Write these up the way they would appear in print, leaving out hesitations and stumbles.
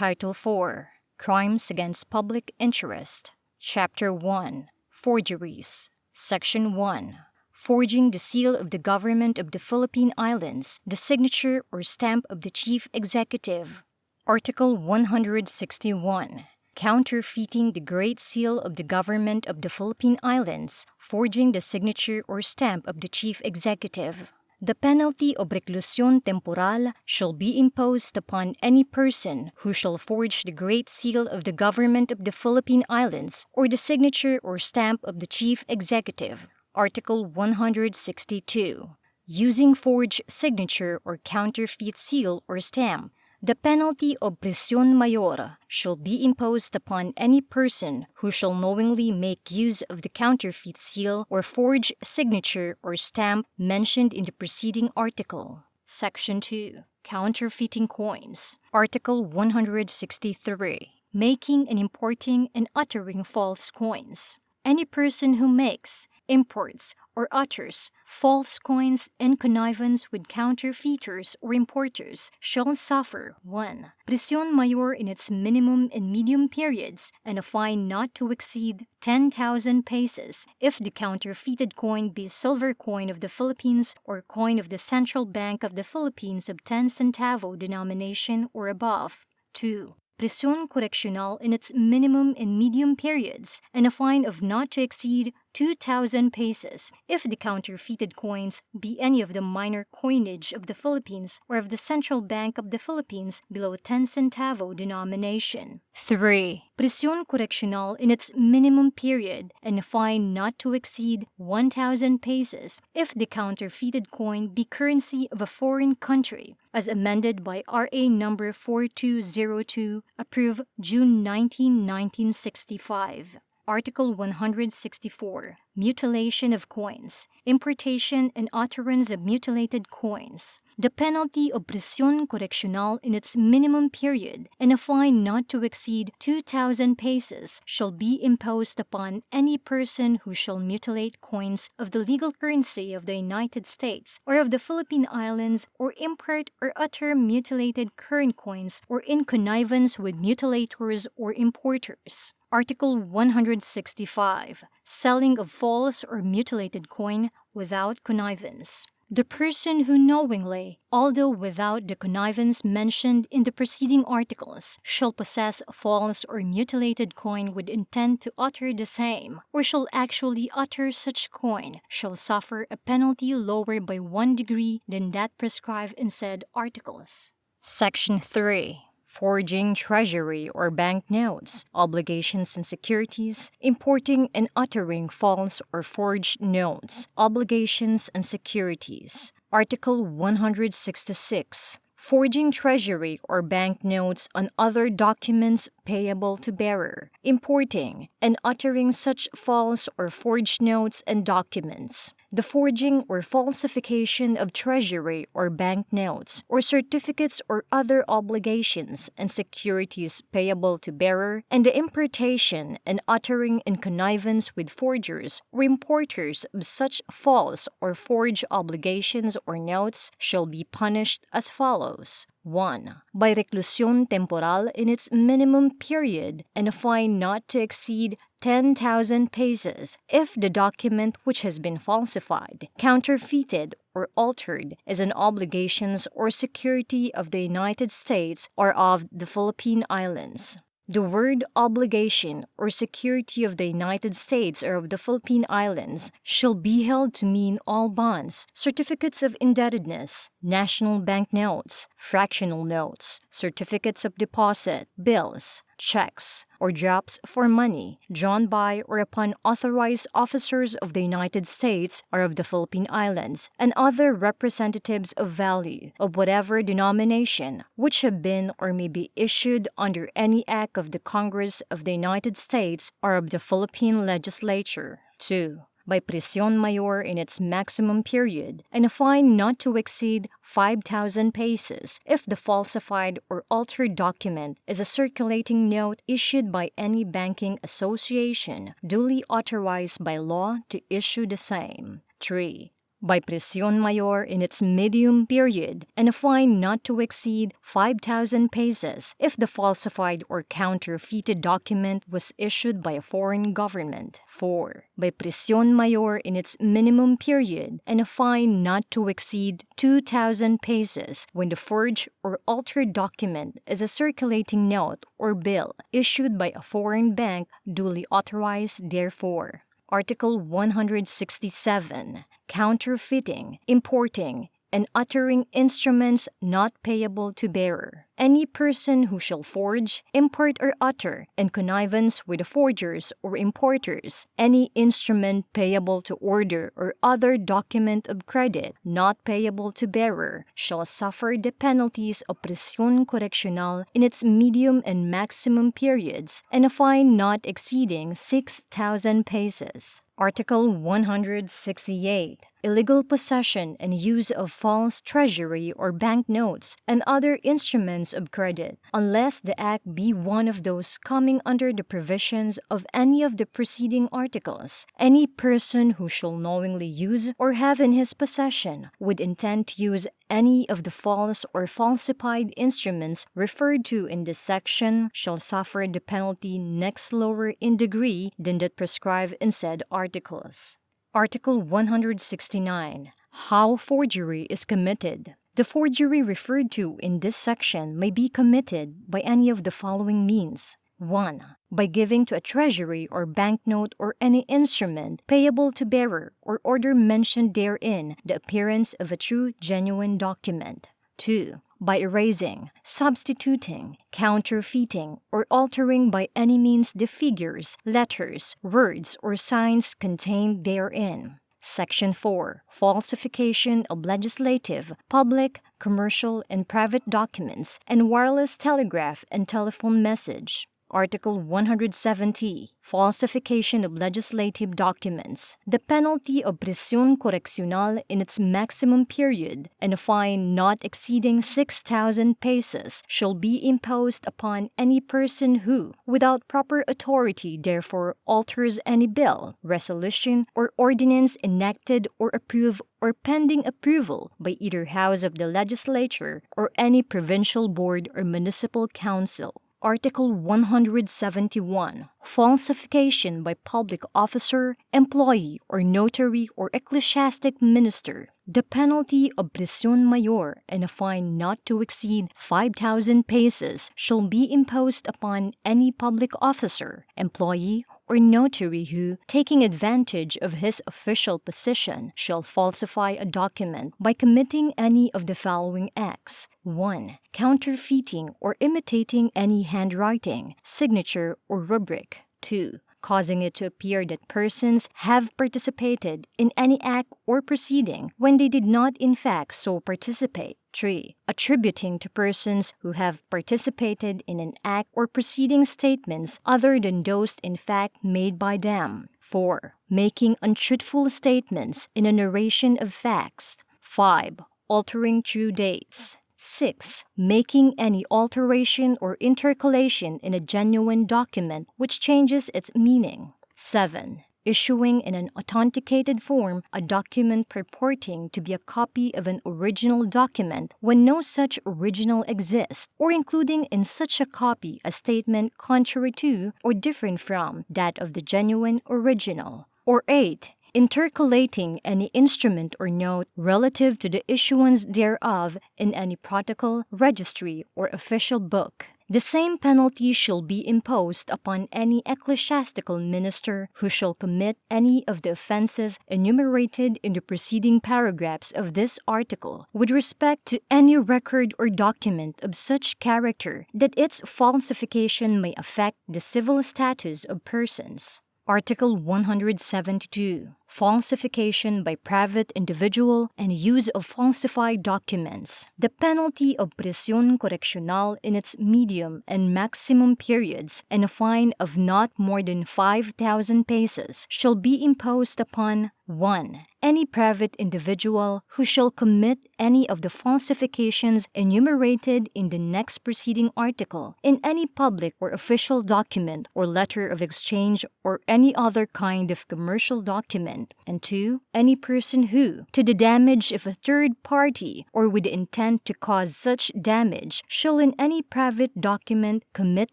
Title 4, Crimes Against Public Interest, Chapter 1, Forgeries, Section 1, Forging the seal of the Government of the Philippine Islands, the signature or stamp of the Chief Executive. Article 161. Counterfeiting the Great Seal of the Government of the Philippine Islands, forging the signature or stamp of the Chief Executive. The penalty of reclusión temporal shall be imposed upon any person who shall forge the Great Seal of the Government of the Philippine Islands or the signature or stamp of the Chief Executive. Article 162. Using forged signature or counterfeit seal or stamp, the penalty of prisión mayor shall be imposed upon any person who shall knowingly make use of the counterfeit seal or forged signature or stamp mentioned in the preceding article. Section 2. Counterfeiting Coins. Article 163. Making and importing and uttering false coins. Any person who makes, imports, or utters false coins in connivance with counterfeiters or importers shall suffer 1. Prisión mayor in its minimum and medium periods and a fine not to exceed 10,000 pesos if the counterfeited coin be silver coin of the Philippines or coin of the Central Bank of the Philippines of 10 centavo denomination or above. 2. Prisión correccional in its minimum and medium periods and a fine of not to exceed 2,000 pesos if the counterfeited coins be any of the minor coinage of the Philippines or of the Central Bank of the Philippines below 10 centavo denomination. 3. Prisión correccional in its minimum period and a fine not to exceed 1,000 pesos if the counterfeited coin be currency of a foreign country, as amended by RA number 4202, approved June 19, 1965. Article 164. Mutilation of coins. Importation and utterance of mutilated coins. The penalty of prisión correccional in its minimum period and a fine not to exceed 2,000 pesos shall be imposed upon any person who shall mutilate coins of the legal currency of the United States or of the Philippine Islands or import or utter mutilated current coins or in connivance with mutilators or importers. Article 165. Selling of false or mutilated coin without connivance. The person who knowingly, although without the connivance mentioned in the preceding articles, shall possess false or mutilated coin with intent to utter the same, or shall actually utter such coin, shall suffer a penalty lower by 1 degree than that prescribed in said articles. Section 3. Forging treasury or bank notes, obligations and securities, importing and uttering false or forged notes, obligations and securities. Article 166. Forging treasury or bank notes on other documents payable to bearer, importing and uttering such false or forged notes and documents. The forging or falsification of treasury or bank notes or certificates or other obligations and securities payable to bearer, and the importation and uttering in connivance with forgers or importers of such false or forged obligations or notes shall be punished as follows. 1. By reclusión temporal in its minimum period and a fine not to exceed 10,000 pesos if the document which has been falsified, counterfeited, or altered is an obligations or security of the United States or of the Philippine Islands. The word obligation or security of the United States or of the Philippine Islands shall be held to mean all bonds, certificates of indebtedness, national bank notes, fractional notes, certificates of deposit, bills, checks, or drafts for money drawn by or upon authorized officers of the United States or of the Philippine Islands, and other representatives of value, of whatever denomination, which have been or may be issued under any act of the Congress of the United States or of the Philippine Legislature. 2. By prisión mayor in its maximum period, and a fine not to exceed 5,000 pesos if the falsified or altered document is a circulating note issued by any banking association duly authorized by law to issue the same. 3. by prisión mayor in its medium period, and a fine not to exceed 5,000 pesos if the falsified or counterfeited document was issued by a foreign government. 4. By prisión mayor in its minimum period, and a fine not to exceed 2,000 pesos when the forged or altered document is a circulating note or bill issued by a foreign bank duly authorized therefor. Article 167. Counterfeiting, importing, and uttering instruments not payable to bearer. Any person who shall forge, import, or utter, in connivance with the forgers or importers, any instrument payable to order or other document of credit not payable to bearer, shall suffer the penalties of prisión correccional in its medium and maximum periods, and a fine not exceeding 6,000 pesos. Article 168. Illegal possession and use of false treasury or banknotes and other instruments of credit, unless the act be one of those coming under the provisions of any of the preceding articles. Any person who shall knowingly use or have in his possession, with intent to use any of the false or falsified instruments referred to in this section, shall suffer the penalty next lower in degree than that prescribed in said articles. Article 169. How forgery is committed. The forgery referred to in this section may be committed by any of the following means. 1. By giving to a treasury or banknote or any instrument payable to bearer or order mentioned therein the appearance of a true, genuine document. 2. By erasing, substituting, counterfeiting, or altering by any means the figures, letters, words, or signs contained therein. Section 4. Falsification of legislative, public, commercial, and private documents and wireless telegraph and telephone message. Article 170. Falsification of legislative documents. The penalty of prisión correccional in its maximum period and a fine not exceeding 6,000 pesos shall be imposed upon any person who, without proper authority therefore, alters any bill, resolution, or ordinance enacted or approved or pending approval by either house of the legislature or any provincial board or municipal council. Article 171. Falsification by public officer, employee, or notary or ecclesiastic minister. The penalty of prisión mayor and a fine not to exceed 5,000 pesos shall be imposed upon any public officer, employee, or notary who, taking advantage of his official position, shall falsify a document by committing any of the following acts. 1. Counterfeiting or imitating any handwriting, signature, or rubric. 2. Causing it to appear that persons have participated in any act or proceeding when they did not in fact so participate. 3. Attributing to persons who have participated in an act or proceeding statements other than those in fact made by them. 4. Making untruthful statements in a narration of facts. 5. Altering true dates. 6. Making any alteration or intercalation in a genuine document which changes its meaning. 7. Issuing in an authenticated form a document purporting to be a copy of an original document when no such original exists, or including in such a copy a statement contrary to or different from that of the genuine original. Or 8. Intercalating any instrument or note relative to the issuance thereof in any protocol, registry, or official book. The same penalty shall be imposed upon any ecclesiastical minister who shall commit any of the offenses enumerated in the preceding paragraphs of this article with respect to any record or document of such character that its falsification may affect the civil status of persons. Article 172. Falsification by private individual and use of falsified documents. The penalty of prisión correccional in its medium and maximum periods and a fine of not more than 5,000 pesos shall be imposed upon 1. Any private individual who shall commit any of the falsifications enumerated in the next preceding article in any public or official document or letter of exchange or any other kind of commercial document government, and 2. Any person who, to the damage of a third party or with the intent to cause such damage, shall in any private document commit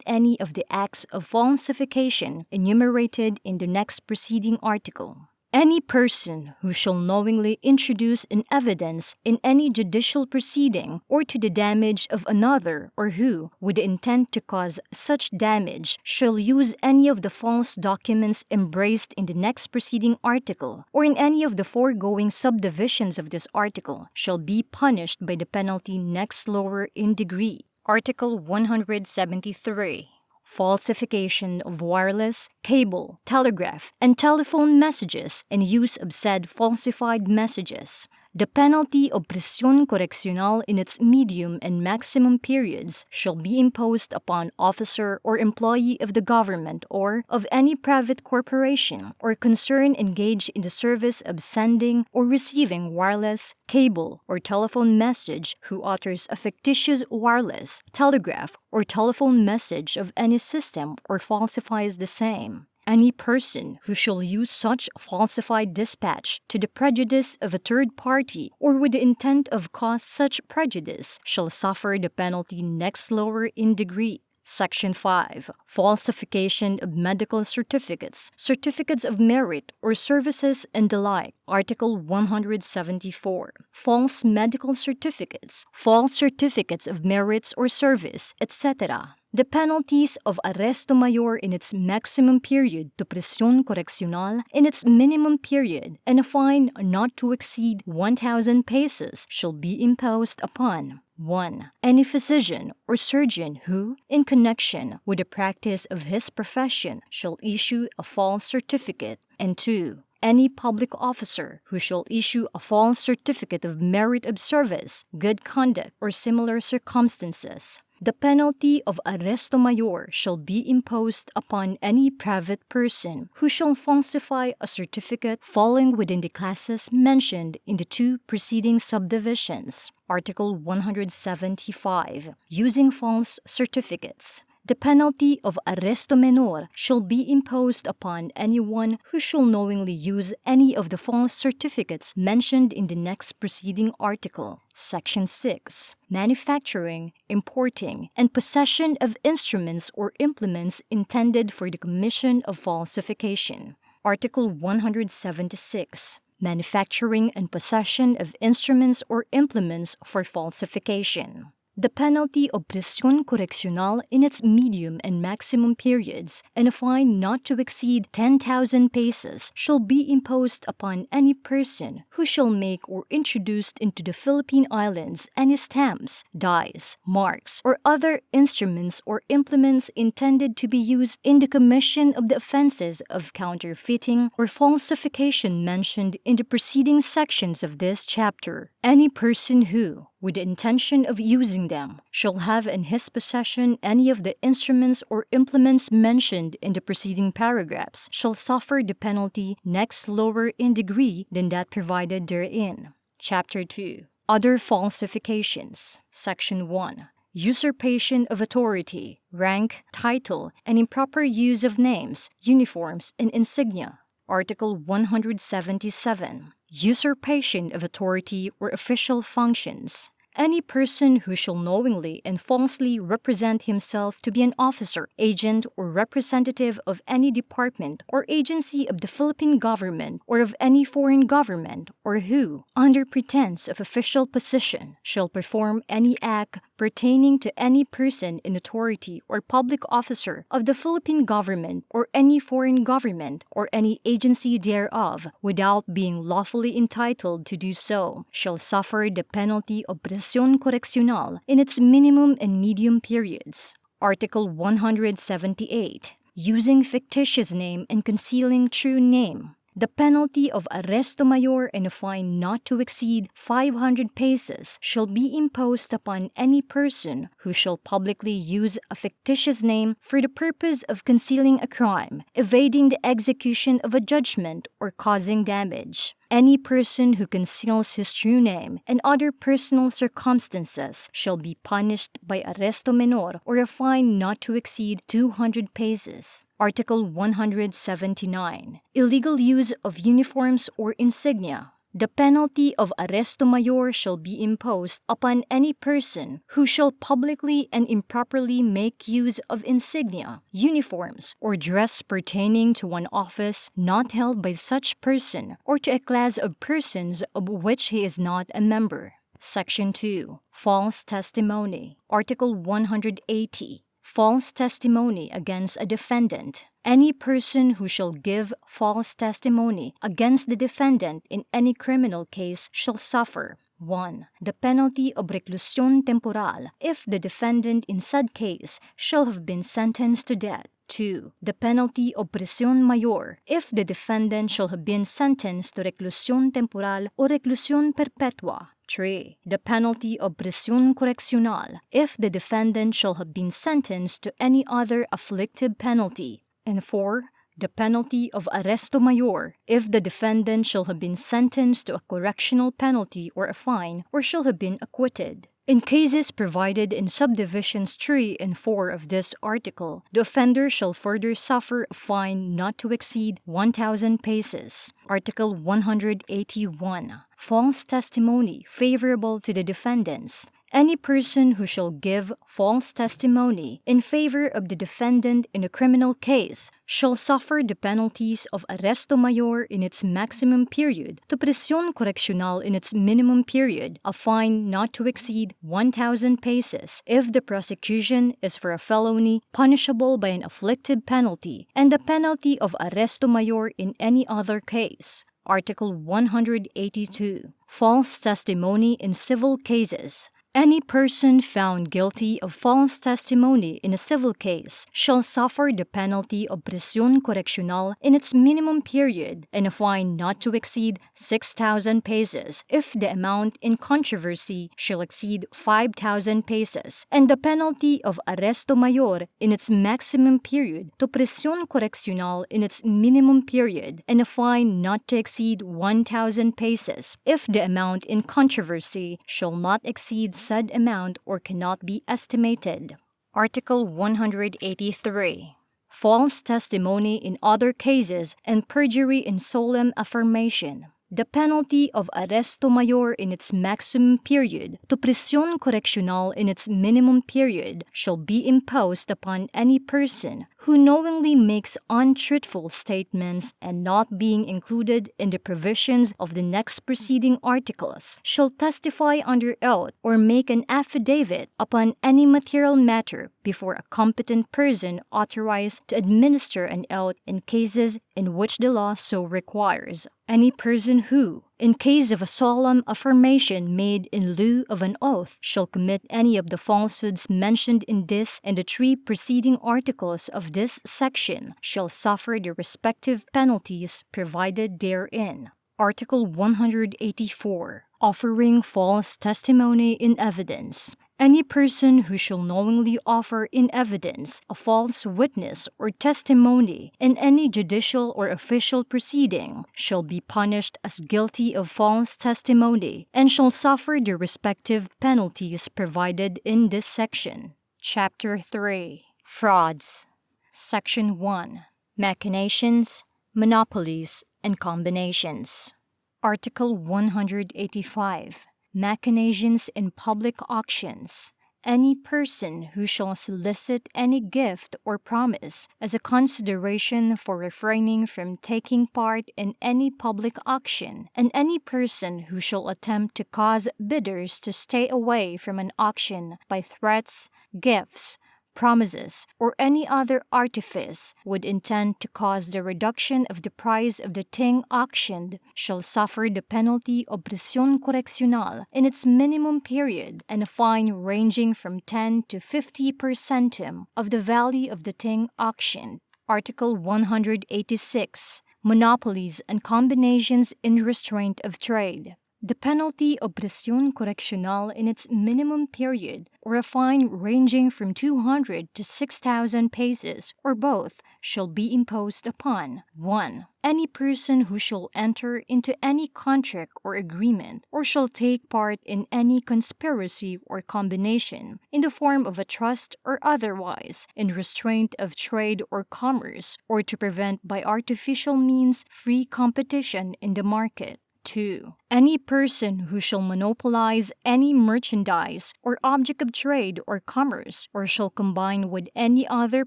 any of the acts of falsification enumerated in the next preceding article. Any person who shall knowingly introduce an evidence in any judicial proceeding or to the damage of another, or who, with the intent to cause such damage, shall use any of the false documents embraced in the next preceding article, or in any of the foregoing subdivisions of this article, shall be punished by the penalty next lower in degree. Article 173. Falsification of wireless, cable, telegraph, and telephone messages and use of said falsified messages. The penalty of prisión correccional in its medium and maximum periods shall be imposed upon officer or employee of the government or of any private corporation or concern engaged in the service of sending or receiving wireless, cable, or telephone message who utters a fictitious wireless, telegraph, or telephone message of any system or falsifies the same. Any person who shall use such falsified dispatch to the prejudice of a third party or with the intent of cause such prejudice shall suffer the penalty next lower in degree. Section 5. Falsification of medical certificates, certificates of merit or services and the like. Article 174. False medical certificates, false certificates of merits or service, etc. The penalties of arresto mayor in its maximum period to prisión correccional in its minimum period and a fine not to exceed 1,000 pesos shall be imposed upon 1. Any physician or surgeon who, in connection with the practice of his profession, shall issue a false certificate, and 2. Any public officer who shall issue a false certificate of merit of service, good conduct, or similar circumstances. The penalty of arresto mayor shall be imposed upon any private person who shall falsify a certificate falling within the classes mentioned in the 2 preceding subdivisions. Article 175. Using false certificates. The penalty of arresto menor shall be imposed upon anyone who shall knowingly use any of the false certificates mentioned in the next preceding article. Section 6. Manufacturing, importing, and possession of instruments or implements intended for the commission of falsification. Article 176. Manufacturing and possession of instruments or implements for falsification. The penalty of prisión correccional in its medium and maximum periods and a fine not to exceed 10,000 pesos shall be imposed upon any person who shall make or introduce into the Philippine Islands any stamps, dies, marks, or other instruments or implements intended to be used in the commission of the offenses of counterfeiting or falsification mentioned in the preceding sections of this chapter. Any person who, with the intention of using them, shall have in his possession any of the instruments or implements mentioned in the preceding paragraphs, shall suffer the penalty next lower in degree than that provided therein. Chapter 2. Other falsifications. Section 1. Usurpation of authority, rank, title, and improper use of names, uniforms, and insignia. Article 177. Usurpation of authority or official functions. Any person who shall knowingly and falsely represent himself to be an officer, agent, or representative of any department or agency of the Philippine government or of any foreign government, or who, under pretense of official position, shall perform any act pertaining to any person in authority or public officer of the Philippine government or any foreign government or any agency thereof without being lawfully entitled to do so, shall suffer the penalty of prisión correccional in its minimum and medium periods. Article 178. Using fictitious name and concealing true name. The penalty of arresto mayor and a fine not to exceed 500 pesos shall be imposed upon any person who shall publicly use a fictitious name for the purpose of concealing a crime, evading the execution of a judgment, or causing damage. Any person who conceals his true name and other personal circumstances shall be punished by arresto menor or a fine not to exceed 200 pesos. Article 179. Illegal use of uniforms or insignia. The penalty of arresto mayor shall be imposed upon any person who shall publicly and improperly make use of insignia, uniforms, or dress pertaining to one office not held by such person or to a class of persons of which he is not a member. Section 2. False testimony. Article 180. False testimony against a defendant. Any person who shall give false testimony against the defendant in any criminal case shall suffer 1. The penalty of reclusión temporal if the defendant in said case shall have been sentenced to death. 2. The penalty of prisión mayor if the defendant shall have been sentenced to reclusión temporal or reclusión perpetua. 3. The penalty of prisión correccional if the defendant shall have been sentenced to any other afflictive penalty. And 4. The penalty of arresto mayor if the defendant shall have been sentenced to a correctional penalty or a fine or shall have been acquitted. In cases provided in subdivisions 3 and 4 of this article, the offender shall further suffer a fine not to exceed 1,000 pesos. Article 181. False testimony favorable to the defendants. Any person who shall give false testimony in favor of the defendant in a criminal case shall suffer the penalties of arresto mayor in its maximum period, to prisión correccional in its minimum period, a fine not to exceed 1,000 pesos if the prosecution is for a felony punishable by an afflictive penalty, and the penalty of arresto mayor in any other case. Article 182. False testimony in civil cases. Any person found guilty of false testimony in a civil case shall suffer the penalty of prisión correccional in its minimum period and a fine not to exceed 6,000 pesos if the amount in controversy shall exceed 5,000 pesos, and the penalty of arresto mayor in its maximum period to prisión correccional in its minimum period and a fine not to exceed 1,000 pesos if the amount in controversy shall not exceed said amount or cannot be estimated. Article 183. False testimony in other cases and perjury in solemn affirmation. The penalty of arresto mayor in its maximum period to prisión correccional in its minimum period shall be imposed upon any person who knowingly makes untruthful statements and not being included in the provisions of the next preceding articles shall testify under oath or make an affidavit upon any material matter before a competent person authorized to administer an oath in cases in which the law so requires. Any person who, in case of a solemn affirmation made in lieu of an oath, shall commit any of the falsehoods mentioned in this and the 3 preceding articles of this section shall suffer the respective penalties provided therein. Article 184. Offering false testimony in evidence. Any person who shall knowingly offer in evidence a false witness or testimony in any judicial or official proceeding shall be punished as guilty of false testimony and shall suffer the respective penalties provided in this section. Chapter 3. Frauds. Section 1. Machinations, monopolies, and combinations. Article 185. Machinations in public auctions. Any person who shall solicit any gift or promise as a consideration for refraining from taking part in any public auction, and any person who shall attempt to cause bidders to stay away from an auction by threats, gifts, promises, or any other artifice would intend to cause the reduction of the price of the thing auctioned shall suffer the penalty of prisión correccional in its minimum period and a fine ranging from 10 to 50 per centum of the value of the thing auctioned. Article 186. Monopolies and combinations in restraint of trade. The penalty of prisión correccional in its minimum period, or a fine ranging from 200 to 6,000 pesos, or both, shall be imposed upon 1. Any person who shall enter into any contract or agreement, or shall take part in any conspiracy or combination, in the form of a trust or otherwise, in restraint of trade or commerce, or to prevent by artificial means free competition in the market. 2. Any person who shall monopolize any merchandise or object of trade or commerce, or shall combine with any other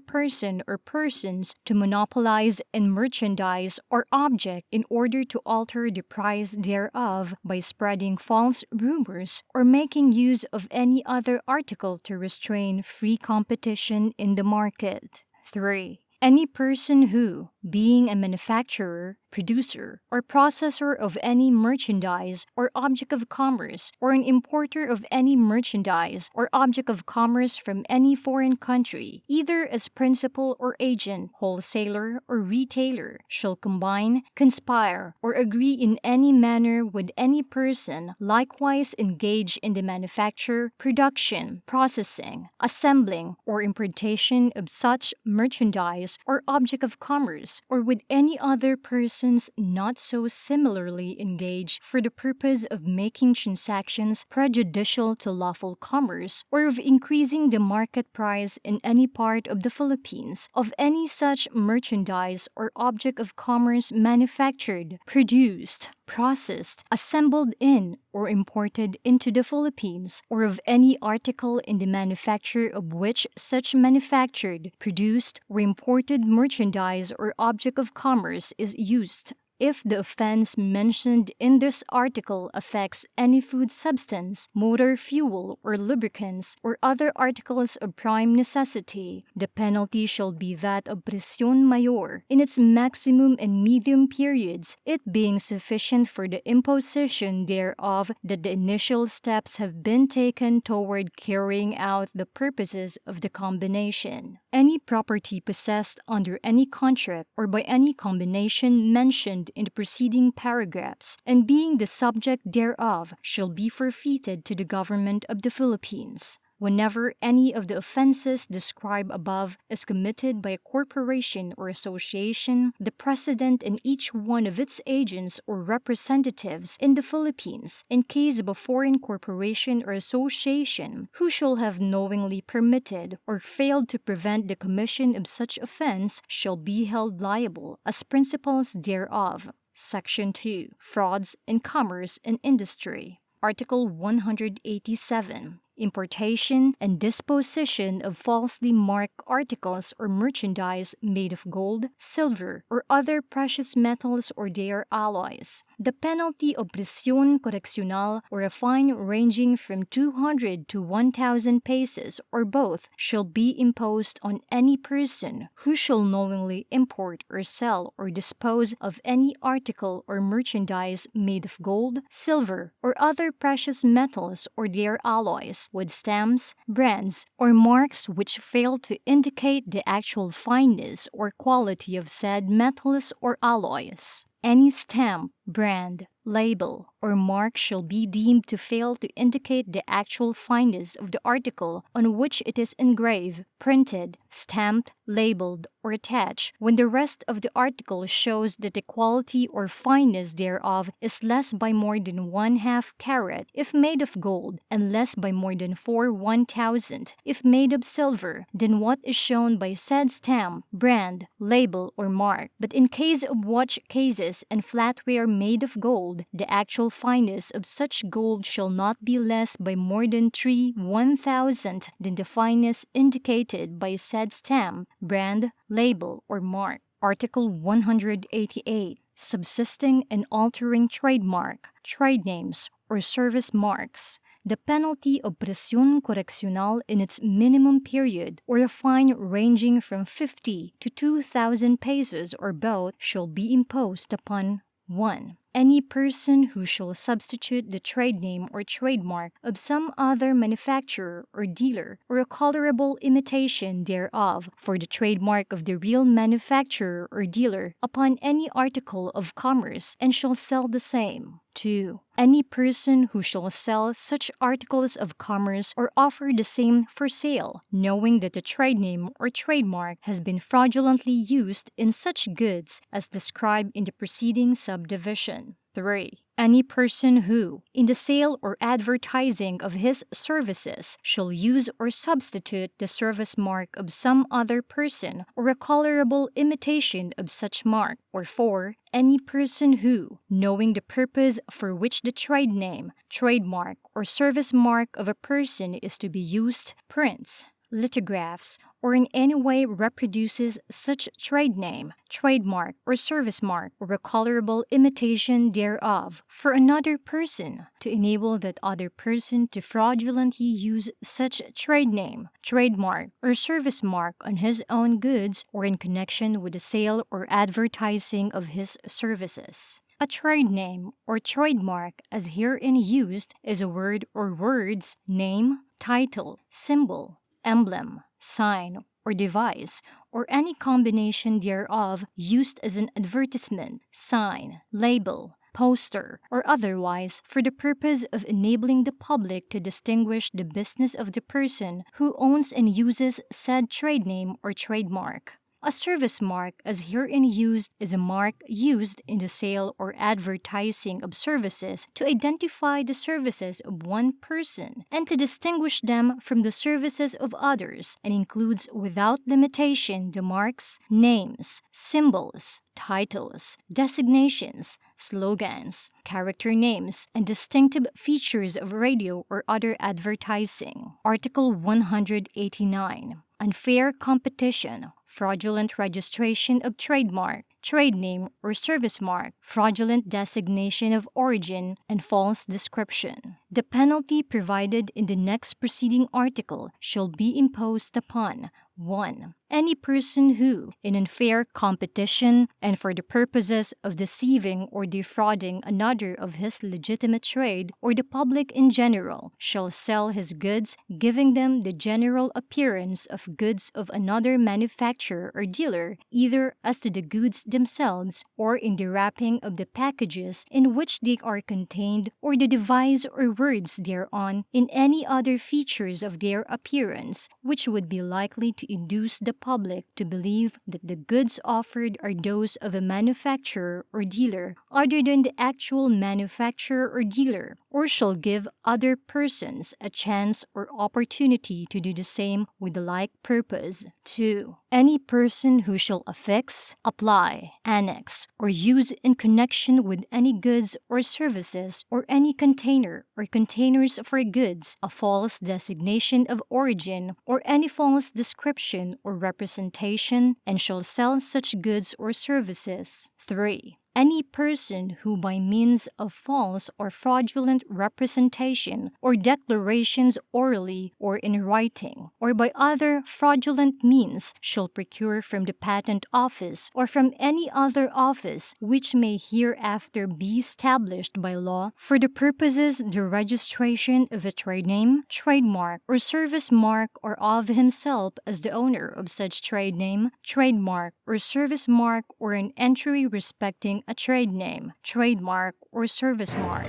person or persons to monopolize in merchandise or object in order to alter the price thereof by spreading false rumors or making use of any other article to restrain free competition in the market. 3. Any person who, being a manufacturer, producer, or processor of any merchandise or object of commerce, or an importer of any merchandise or object of commerce from any foreign country, either as principal or agent, wholesaler or retailer, shall combine, conspire, or agree in any manner with any person likewise engaged in the manufacture, production, processing, assembling, or importation of such merchandise or object of commerce, or with any other persons not so similarly engaged for the purpose of making transactions prejudicial to lawful commerce, or of increasing the market price in any part of the Philippines of any such merchandise or object of commerce manufactured, produced, processed, assembled in, or imported into the Philippines, or of any article in the manufacture of which such manufactured, produced, or imported merchandise or object of commerce is used. If the offense mentioned in this article affects any food substance, motor fuel, or lubricants, or other articles of prime necessity, the penalty shall be that of prisión mayor in its maximum and medium periods, it being sufficient for the imposition thereof that the initial steps have been taken toward carrying out the purposes of the combination. Any property possessed under any contract or by any combination mentioned in the preceding paragraphs, and being the subject thereof, shall be forfeited to the government of the Philippines. Whenever any of the offenses described above is committed by a corporation or association, the President and each one of its agents or representatives in the Philippines, in case of a foreign corporation or association, who shall have knowingly permitted or failed to prevent the commission of such offense, shall be held liable as principals thereof. Section 2. Frauds in Commerce and Industry. Article 187. Importation and disposition of falsely marked articles or merchandise made of gold, silver, or other precious metals or their alloys. The penalty of prisión correccional, or a fine ranging from 200 to 1,000 pesos or both, shall be imposed on any person who shall knowingly import or sell or dispose of any article or merchandise made of gold, silver, or other precious metals or their alloys, with stamps, brands, or marks which fail to indicate the actual fineness or quality of said metals or alloys. Any stamp, brand, label, or mark shall be deemed to fail to indicate the actual fineness of the article on which it is engraved, printed, stamped, labeled, or attached, when the rest of the article shows that the quality or fineness thereof is less by more than 1/2 carat if made of gold, and less by more than 4/1000 if made of silver, than what is shown by said stamp, brand, label, or mark. But in case of watch cases and flatware made of gold, the actual fineness of such gold shall not be less by more than 3/1000 than the fineness indicated by said stamp, brand, label, or mark. Article 188. Subsisting and altering trademark, trade names, or service marks. The penalty of prisión correccional in its minimum period, or a fine ranging from 50 to 2,000 pesos or both, shall be imposed upon 1. Any person who shall substitute the trade name or trademark of some other manufacturer or dealer, or a colorable imitation thereof, for the trademark of the real manufacturer or dealer upon any article of commerce, and shall sell the same. 2. Any person who shall sell such articles of commerce or offer the same for sale, knowing that the trade name or trademark has been fraudulently used in such goods as described in the preceding subdivision. 3. Any person who, in the sale or advertising of his services, shall use or substitute the service mark of some other person or a colorable imitation of such mark. Or 4. Any person who, knowing the purpose for which the trade name, trademark, or service mark of a person is to be used, prints, lithographs, or in any way reproduces such trade name, trademark, or service mark, or a colorable imitation thereof for another person, to enable that other person to fraudulently use such trade name, trademark, or service mark on his own goods or in connection with the sale or advertising of his services. A trade name or trademark, as herein used, is a word or words, name, title, symbol, emblem, sign, or device, or any combination thereof used as an advertisement, sign, label, poster, or otherwise for the purpose of enabling the public to distinguish the business of the person who owns and uses said trade name or trademark. A service mark, as herein used, is a mark used in the sale or advertising of services to identify the services of one person and to distinguish them from the services of others, and includes without limitation the marks, names, symbols, titles, designations, slogans, character names, and distinctive features of radio or other advertising. Article 189. Unfair competition, fraudulent registration of trademark, trade name or service mark, fraudulent designation of origin, and false description. The penalty provided in the next preceding article shall be imposed upon 1. Any person who, in unfair competition and for the purposes of deceiving or defrauding another of his legitimate trade or the public in general, shall sell his goods, giving them the general appearance of goods of another manufacturer or dealer, either as to the goods themselves or in the wrapping of the packages in which they are contained, or the device or words thereon, in any other features of their appearance which would be likely to induce the public to believe that the goods offered are those of a manufacturer or dealer other than the actual manufacturer or dealer, or shall give other persons a chance or opportunity to do the same with the like purpose. 2. Any person who shall affix, apply, annex, or use in connection with any goods or services or any container or containers for goods a false designation of origin or any false description or representation, and shall sell such goods or services. 3. Any person who by means of false or fraudulent representation or declarations orally or in writing, or by other fraudulent means, shall procure from the Patent Office or from any other office which may hereafter be established by law for the purposes the registration of a trade name, trademark, or service mark, or of himself as the owner of such trade name, trademark, or service mark, or an entry respecting a trade name, trademark, or service mark.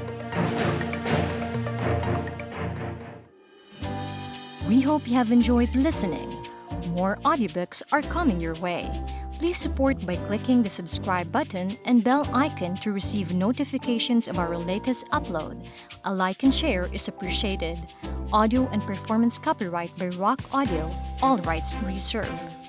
We hope you have enjoyed listening. More audiobooks are coming your way. Please support by clicking the subscribe button and bell icon to receive notifications of our latest upload. A like and share is appreciated. Audio and performance copyright by RAK Audio, all rights reserved.